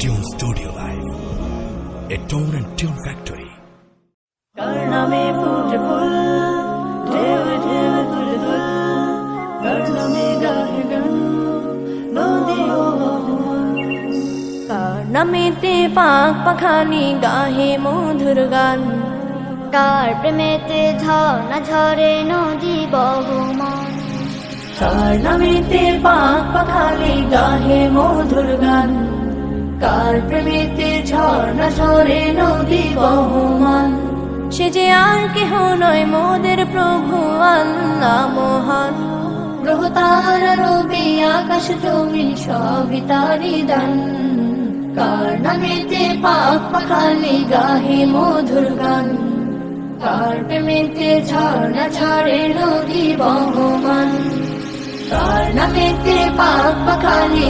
Tune Studio Live, a tone and tune factory. কার নামে ফুটে ফুল ঢেউে ঢেউে তুলে দুল, কার নামে গাহে গান নদী ও কার নামেতে পাক পাখালি গাহে মধুর গান, কার প্রেমেতে ঝর্ণা ঝরে নদী বহমান, কার নামেতে পাক পাখালি গাহে মধুর গান, কার প্রেমেতে ঝর্ণা ঝরে নদী বহমান। সে যে আর কেহ নয় মোদের প্রভু আল্লাহ মহান, গ্রহ তারা রবি আকাশ জমিন সবই তারি দান, কার নামেতে পাক পাখালি গাহে মধুর গান, কার প্রেমেতে ঝর্ণা ঝরে নদী বহমান, কার নামেতে পাক পাখালি